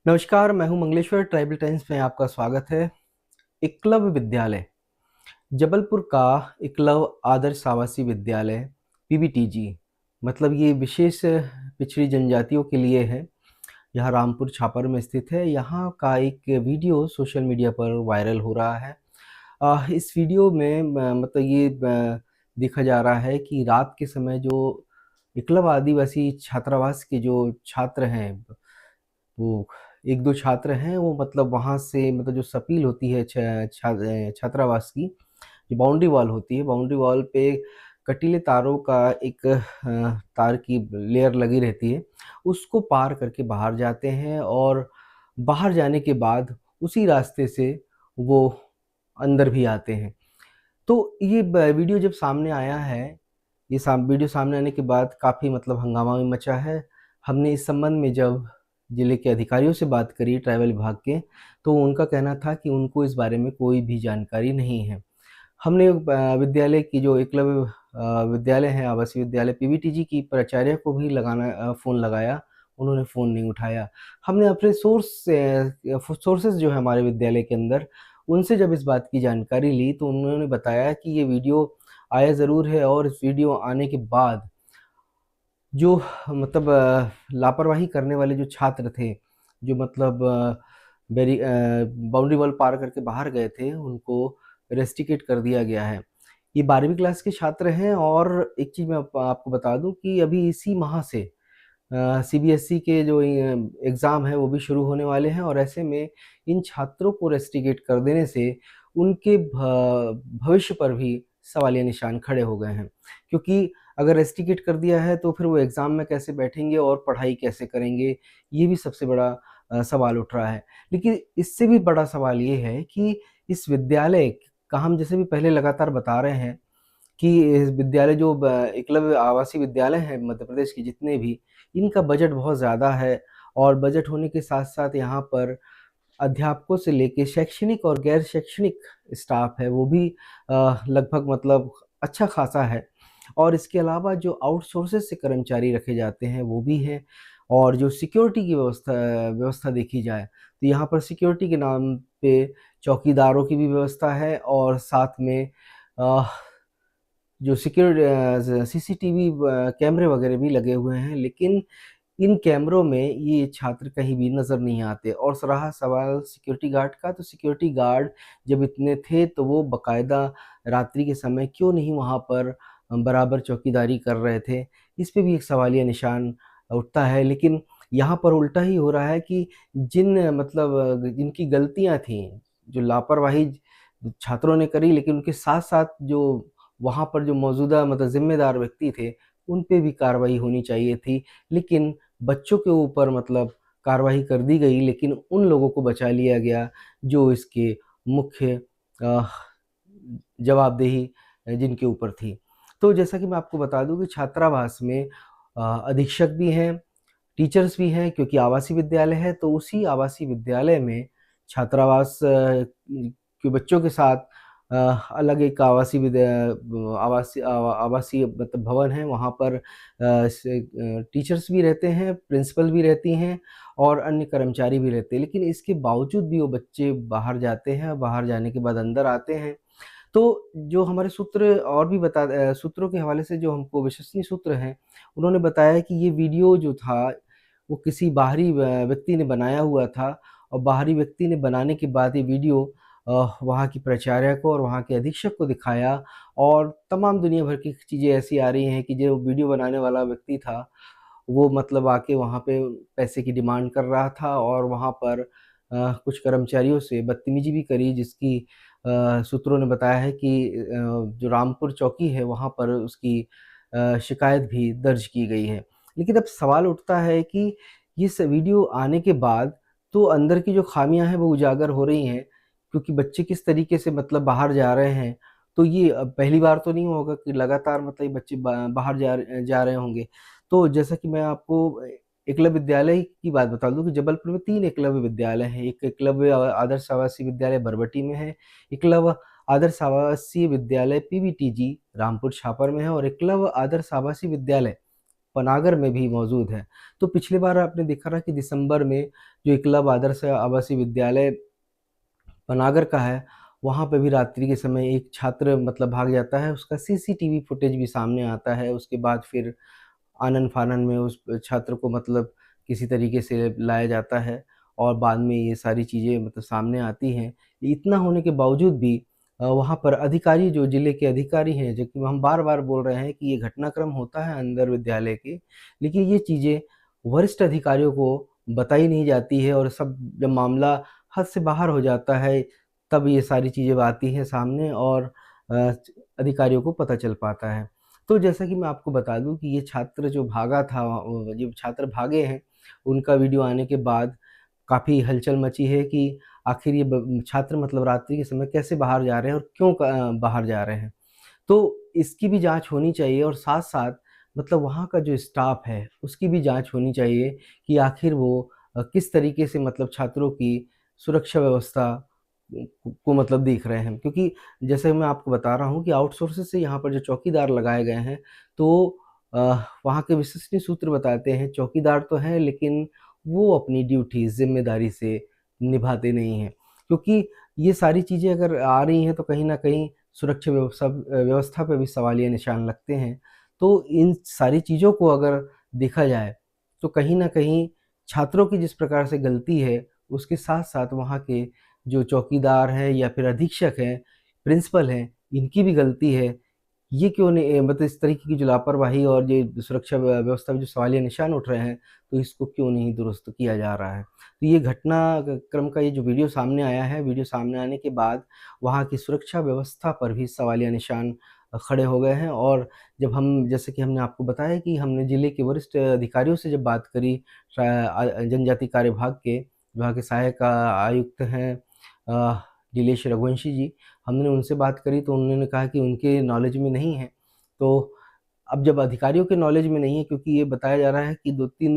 नमस्कार, मैं हूं मंगलेश्वर। ट्राइबल टाइम्स में आपका स्वागत है। एकलव्य विद्यालय जबलपुर का एकलव्य आदर्श आवासीय विद्यालय पीबीटीजी मतलब ये विशेष पिछड़ी जनजातियों के लिए है। यह रामपुर छापर में स्थित है। यहाँ का एक वीडियो सोशल मीडिया पर वायरल हो रहा है। इस वीडियो में मतलब ये देखा जा रहा है कि रात के समय जो एकलव्य आदिवासी छात्रावास के जो छात्र हैं, वो एक दो छात्र हैं, वो मतलब वहाँ से मतलब जो सपील होती है छात्रावास की, जो बाउंड्री वॉल होती है, बाउंड्री वॉल पे कटीले तारों का एक तार की लेयर लगी रहती है, उसको पार करके बाहर जाते हैं और बाहर जाने के बाद उसी रास्ते से वो अंदर भी आते हैं। तो ये वीडियो जब सामने आया है, ये वीडियो सामने आने के बाद काफ़ी मतलब हंगामा भी मचा है। हमने इस संबंध में जब जिले के अधिकारियों से बात करी, ट्राइबल विभाग के, तो उनका कहना था कि उनको इस बारे में कोई भी जानकारी नहीं है। हमने विद्यालय की जो एकलव्य विद्यालय है, आवासीय विद्यालय पीबीटीजी की प्राचार्य को भी फ़ोन लगाया, उन्होंने फ़ोन नहीं उठाया। हमने अपने सोर्सेज़ जो है हमारे विद्यालय के अंदर, उनसे जब इस बात की जानकारी ली, तो उन्होंने बताया कि ये वीडियो आया ज़रूर है और इस वीडियो आने के बाद जो मतलब लापरवाही करने वाले जो छात्र थे, जो मतलब बाउंड्री वॉल पार करके बाहर गए थे, उनको रेस्टिकेट कर दिया गया है। ये 12वीं क्लास के छात्र हैं और एक चीज़ मैं आपको बता दूँ कि अभी इसी माह से सीबीएसई के जो एग्ज़ाम हैं वो भी शुरू होने वाले हैं और ऐसे में इन छात्रों को रेस्टिकेट कर देने से उनके भविष्य पर भी सवालिया निशान खड़े हो गए हैं। क्योंकि अगर रेस्टिकेट कर दिया है तो फिर वो एग्ज़ाम में कैसे बैठेंगे और पढ़ाई कैसे करेंगे, ये भी सबसे बड़ा सवाल उठ रहा है। लेकिन इससे भी बड़ा सवाल ये है कि इस विद्यालय का हम जैसे भी पहले लगातार बता रहे हैं कि इस विद्यालय जो एकलव्य आवासीय विद्यालय हैं मध्य प्रदेश के जितने भी, इनका बजट बहुत ज़्यादा है और बजट होने के साथ-साथ यहाँ पर अध्यापकों से लेके शैक्षणिक और गैर शैक्षणिक स्टाफ है, वो भी लगभग मतलब अच्छा खासा है। और इसके अलावा जो आउटसोर्सेज़ से कर्मचारी रखे जाते हैं, वो भी हैं। और जो सिक्योरिटी की व्यवस्था देखी जाए, तो यहाँ पर सिक्योरिटी के नाम पे चौकीदारों की भी व्यवस्था है और साथ में अ जो सीसीटीवी कैमरे वगैरह भी लगे हुए हैं, लेकिन इन कैमरों में ये छात्र कहीं भी नज़र नहीं आते। और रहा सवाल सिक्योरिटी गार्ड का, तो सिक्योरिटी गार्ड जब इतने थे, तो वो बाकायदा रात्रि के समय क्यों नहीं वहाँ पर बराबर चौकीदारी कर रहे थे? इस पे भी एक सवालिया निशान उठता है। लेकिन यहाँ पर उल्टा ही हो रहा है कि जिनकी गलतियाँ थीं, जो लापरवाही छात्रों ने करी, लेकिन उनके साथ-साथ जो वहाँ पर जो मौजूदा मतलब ज़िम्मेदार व्यक्ति थे, उन पे भी कार्रवाई होनी चाहिए थी। लेकिन बच्चों के ऊपर मतलब कार्रवाई कर दी गई, लेकिन उन लोगों को बचा लिया गया जो इसके मुख्य अ, जवाबदेही जिनके ऊपर थी। तो जैसा कि मैं आपको बता दूँ कि छात्रावास में अधीक्षक भी हैं, टीचर्स भी हैं, क्योंकि आवासीय विद्यालय है, तो उसी आवासीय विद्यालय में छात्रावास के बच्चों के साथ अ, अलग एक आवासीय मतलब भवन है, वहाँ पर टीचर्स भी रहते हैं, प्रिंसिपल भी रहती हैं और अन्य कर्मचारी भी रहते हैं। लेकिन इसके बावजूद भी वो बच्चे बाहर जाते हैं, बाहर जाने के बाद अंदर आते हैं। तो जो हमारे सूत्रों के हवाले से जो हमको विश्वसनीय सूत्र हैं, उन्होंने बताया कि ये वीडियो जो था, वो किसी बाहरी व्यक्ति ने बनाया हुआ था और बाहरी व्यक्ति ने बनाने के बाद ये वीडियो वहाँ की प्राचार्य को और वहाँ के अधीक्षक को दिखाया और तमाम दुनिया भर की चीज़ें ऐसी आ रही हैं कि जो वीडियो बनाने वाला व्यक्ति था, वो मतलब आके वहाँ पे पैसे की डिमांड कर रहा था और वहाँ पर कुछ कर्मचारियों से बदतमीज़ी भी करी, जिसकी सूत्रों ने बताया है कि जो रामपुर चौकी है, वहाँ पर उसकी शिकायत भी दर्ज की गई है। लेकिन अब सवाल उठता है कि इस वीडियो आने के बाद तो अंदर की जो ख़ामियाँ हैं वो उजागर हो रही हैं, क्योंकि बच्चे किस तरीके से मतलब बाहर जा रहे हैं, तो ये पहली बार तो नहीं होगा कि लगातार मतलब ये बच्चे बाहर जा रहे होंगे। तो जैसा कि मैं आपको एकलव्य विद्यालय की बात बता दूँ कि जबलपुर में 3 एकलव्य विद्यालय हैं। एक एकलव्य आदर्श आवासीय विद्यालय बरबटी में है, एकलव्य आदर्श आवासीय विद्यालय पीबीटीजी रामपुर छापर में है और एकलव्य आदर्श आवासीय विद्यालय पनागर में भी मौजूद है। तो पिछली बार आपने देखा था कि दिसंबर में जो एकलव्य आदर्श आवासीय विद्यालय पनागर का है, वहाँ पे भी रात्रि के समय एक छात्र मतलब भाग जाता है, उसका सीसीटीवी फुटेज भी सामने आता है। उसके बाद फिर आनन-फानन में उस छात्र को मतलब किसी तरीके से लाया जाता है और बाद में ये सारी चीज़ें मतलब सामने आती हैं। इतना होने के बावजूद भी वहाँ पर अधिकारी जो जिले के अधिकारी हैं, जो कि हम बार-बार बोल रहे हैं कि ये घटनाक्रम होता है अंदर विद्यालय के, लेकिन ये चीज़ें वरिष्ठ अधिकारियों को बताई नहीं जाती है और सब जब मामला हद से बाहर हो जाता है, तब ये सारी चीज़ें आती हैं सामने और अधिकारियों को पता चल पाता है। तो जैसा कि मैं आपको बता दूँ कि ये छात्र जो भागा था जो छात्र भागे हैं, उनका वीडियो आने के बाद काफ़ी हलचल मची है कि आखिर ये छात्र मतलब रात्रि के समय कैसे बाहर जा रहे हैं और क्यों बाहर जा रहे हैं। तो इसकी भी जाँच होनी चाहिए और साथ-साथ मतलब वहाँ का जो स्टाफ़ है, उसकी भी जाँच होनी चाहिए कि आखिर वो किस तरीके से मतलब छात्रों की सुरक्षा व्यवस्था को मतलब देख रहे हैं। क्योंकि जैसे मैं आपको बता रहा हूँ कि आउटसोर्सेज़ से यहाँ पर जो चौकीदार लगाए गए हैं, तो अ, वहाँ के विश्वसनीय सूत्र बताते हैं, चौकीदार तो हैं लेकिन वो अपनी ड्यूटी ज़िम्मेदारी से निभाते नहीं हैं। क्योंकि ये सारी चीज़ें अगर आ रही हैं, तो कहीं न कहीं सुरक्षा व्यवस्था पे भी सवालिया निशान लगते हैं। तो इन सारी चीज़ों को अगर देखा जाए, तो कहीं न कहीं छात्रों की जिस प्रकार से गलती है, उसके साथ-साथ वहाँ के जो चौकीदार हैं या फिर अधीक्षक हैं, प्रिंसिपल हैं, इनकी भी गलती है। ये क्यों नहीं मतलब इस तरीके की जो लापरवाही और ये सुरक्षा व्यवस्था में जो सवालिया निशान उठ रहे हैं, तो इसको क्यों नहीं दुरुस्त किया जा रहा है? तो ये घटनाक्रम का ये जो वीडियो सामने आया है, वीडियो सामने आने के बाद वहाँ की सुरक्षा व्यवस्था पर भी सवालिया निशान खड़े हो गए हैं और जब हम जैसे कि हमने आपको बताया कि हमने जिले के वरिष्ठ अधिकारियों से जब बात करी जनजाति कार्य विभाग के सहायक आयुक्त हैं अ, नीलेश रघुवंशी जी, हमने उनसे बात करी तो उन्होंने कहा कि उनके नॉलेज में नहीं है। तो अब जब अधिकारियों के नॉलेज में नहीं है क्योंकि ये बताया जा रहा है कि 2-3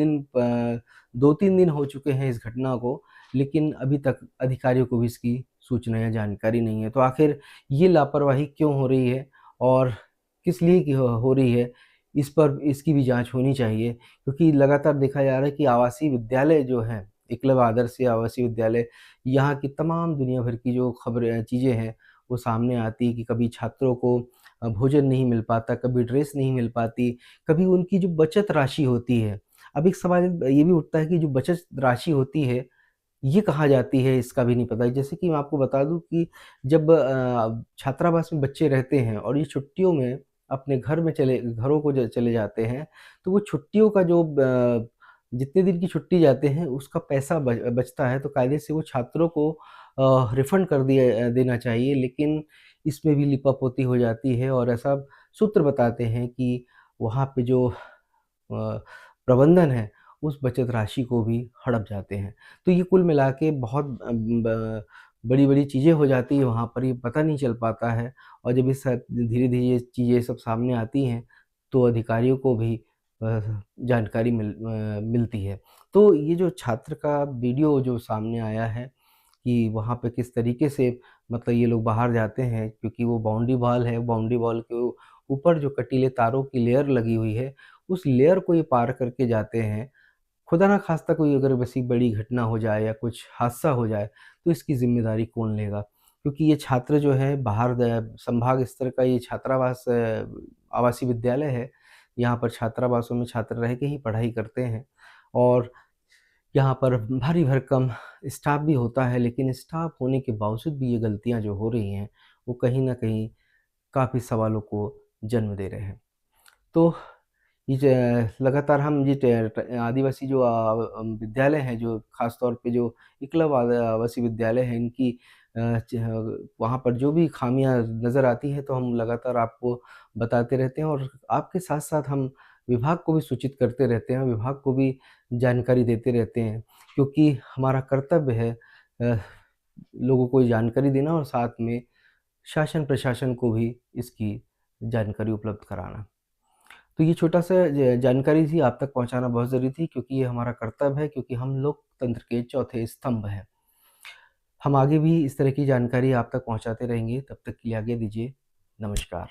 दिन हो चुके हैं इस घटना को, लेकिन अभी तक अधिकारियों को भी इसकी सूचना या जानकारी नहीं है। तो आखिर ये लापरवाही क्यों हो रही है और किस लिए की हो रही है, इस पर इसकी भी जाँच होनी चाहिए क्योंकि लगातार देखा जा रहा है कि आवासीय विद्यालय जो हैं, एकलव्य आदर्श आवासीय विद्यालय, यहाँ की तमाम दुनिया भर की जो खबरें चीज़ें हैं, वो सामने आती है कि कभी छात्रों को भोजन नहीं मिल पाता, कभी ड्रेस नहीं मिल पाती, कभी उनकी जो बचत राशि होती है। अब एक सवाल ये भी उठता है कि जो बचत राशि होती है, ये कहाँ जाती है इसका भी नहीं पता। जैसे कि मैं आपको बता दूँ कि जब छात्रावास में बच्चे रहते हैं और ये छुट्टियों में अपने घरों को ज चले जाते हैं, तो वो छुट्टियों का जो जितने दिन की छुट्टी जाते हैं उसका पैसा बचता है तो कायदे से वो छात्रों को रिफंड कर देना चाहिए लेकिन इसमें भी लिपापोती हो जाती है और ऐसा सूत्र बताते हैं कि वहाँ पे जो प्रबंधन है, उस बचत राशि को भी हड़प जाते हैं। तो ये कुल मिला के बहुत ब बड़ी-बड़ी चीज़ें हो जाती हैं वहाँ पर, ये पता नहीं चल पाता है और जब धीरे-धीरे ये चीज़ें सब सामने आती हैं, तो अधिकारियों को भी जानकारी मिलती है। तो ये जो छात्र का वीडियो जो सामने आया है कि वहाँ पे किस तरीके से मतलब ये लोग बाहर जाते हैं क्योंकि वो बाउंड्री वॉल है, बाउंड्री वॉल के ऊपर जो कटीले तारों की लेयर लगी हुई है, उस लेयर को ये पार करके जाते हैं। खुदा ना ख़ास्ता कोई अगर वैसी बड़ी घटना हो जाए या कुछ हादसा हो जाए, तो इसकी ज़िम्मेदारी कौन लेगा? क्योंकि ये छात्र जो है बाहर संभाग स्तर का ये छात्रावास आवासीय विद्यालय है। यहाँ पर छात्रावासों में छात्र रह के ही पढ़ाई करते हैं और यहाँ पर भारी भरकम स्टाफ भी होता है, लेकिन स्टाफ होने के बावजूद भी ये गलतियाँ जो हो रही हैं, वो कहीं न कहीं काफ़ी सवालों को जन्म दे रहे हैं। तो ये लगातार हम ये आदिवासी जो विद्यालय हैं, जो ख़ास तौर पे जो एकलव्य आवासीय विद्यालय हैं, इनकी वहाँ पर जो भी ख़ामियाँ नज़र आती हैं, तो हम लगातार आपको बताते रहते हैं और आपके साथ-साथ हम विभाग को भी सूचित करते रहते हैं, विभाग को भी जानकारी देते रहते हैं, क्योंकि हमारा कर्तव्य है लोगों को जानकारी देना और साथ में शासन-प्रशासन को भी इसकी जानकारी उपलब्ध कराना। तो ये छोटा-सा जानकारी थी आप तक पहुँचाना बहुत ज़रूरी थी क्योंकि ये हमारा कर्तव्य है क्योंकि हम लोकतंत्र के चौथे स्तंभ हैं। हम आगे भी इस तरह की जानकारी आप तक पहुँचाते रहेंगे, तब तक के लिए आज्ञा दीजिए। नमस्कार।